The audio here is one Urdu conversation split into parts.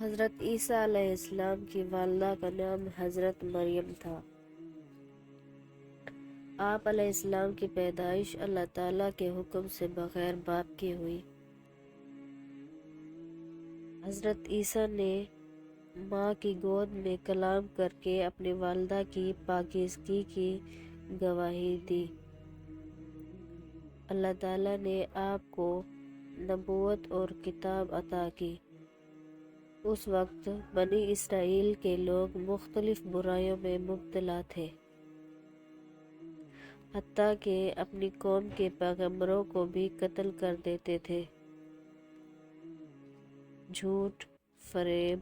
حضرت عیسیٰ علیہ السلام کی والدہ کا نام حضرت مریم تھا۔ آپ علیہ السلام کی پیدائش اللہ تعالیٰ کے حکم سے بغیر باپ کی ہوئی۔ حضرت عیسیٰ نے ماں کی گود میں کلام کر کے اپنی والدہ کی پاکیزگی کی گواہی دی۔ اللہ تعالیٰ نے آپ کو نبوت اور کتاب عطا کی۔ اس وقت بنی اسرائیل کے لوگ مختلف برائیوں میں مبتلا تھے، حتیٰ کہ اپنی قوم کے پیغمبروں کو بھی قتل کر دیتے تھے۔ جھوٹ، فریب،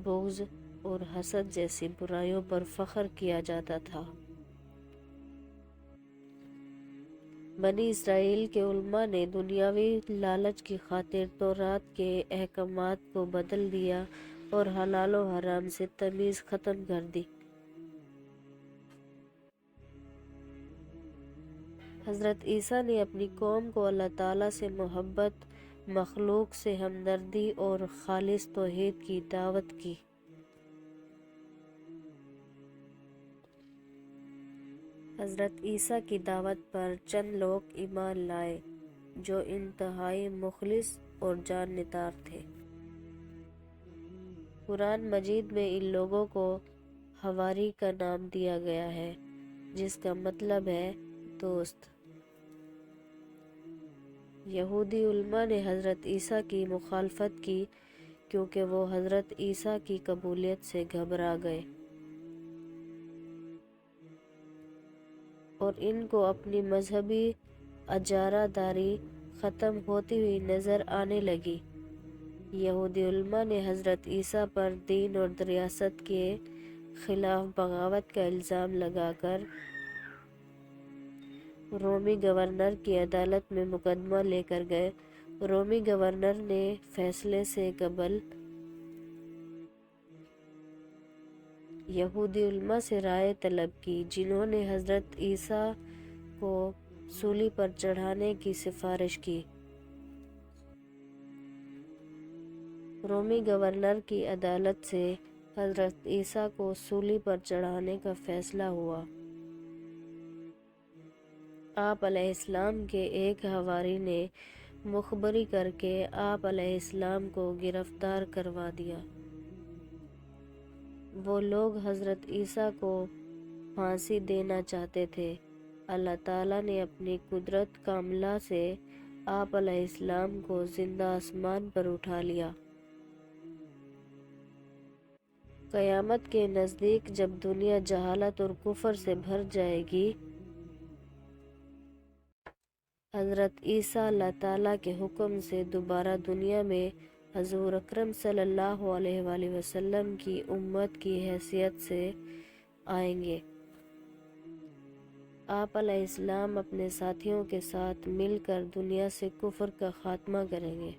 بغض اور حسد جیسی برائیوں پر فخر کیا جاتا تھا۔ بنی اسرائیل کے علماء نے دنیاوی لالچ کی خاطر تورات کے احکامات کو بدل دیا اور حلال و حرام سے تمیز ختم کر دی۔ حضرت عیسیٰ نے اپنی قوم کو اللہ تعالیٰ سے محبت، مخلوق سے ہمدردی اور خالص توحید کی دعوت کی۔ حضرت عیسیٰ کی دعوت پر چند لوگ ایمان لائے جو انتہائی مخلص اور جان نثار تھے۔ قرآن مجید میں ان لوگوں کو حواری کا نام دیا گیا ہے، جس کا مطلب ہے دوست۔ یہودی علماء نے حضرت عیسیٰ کی مخالفت کی کیونکہ وہ حضرت عیسیٰ کی قبولیت سے گھبرا گئے اور ان کو اپنی مذہبی اجارہ داری ختم ہوتی ہوئی نظر آنے لگی۔ یہودی علماء نے حضرت عیسیٰ پر دین اور ریاست کے خلاف بغاوت کا الزام لگا کر رومی گورنر کی عدالت میں مقدمہ لے کر گئے۔ رومی گورنر نے فیصلے سے قبل یہودی علماء سے رائے طلب کی، جنہوں نے حضرت عیسیٰ کو سولی پر چڑھانے کی سفارش کی۔ رومی گورنر کی عدالت سے حضرت عیسیٰ کو سولی پر چڑھانے کا فیصلہ ہوا۔ آپ علیہ السلام کے ایک حواری نے مخبری کر کے آپ علیہ السلام کو گرفتار کروا دیا۔ وہ لوگ حضرت عیسیٰ کو پھانسی دینا چاہتے تھے۔ اللہ تعالیٰ نے اپنی قدرت کاملہ سے آپ علیہ السلام کو زندہ آسمان پر اٹھا لیا۔ قیامت کے نزدیک جب دنیا جہالت اور کفر سے بھر جائے گی، حضرت عیسیٰ اللہ تعالیٰ کے حکم سے دوبارہ دنیا میں حضور اکرم صلی اللہ علیہ وآلہ وسلم کی امت کی حیثیت سے آئیں گے۔ آپ علیہ السلام اپنے ساتھیوں کے ساتھ مل کر دنیا سے کفر کا خاتمہ کریں گے۔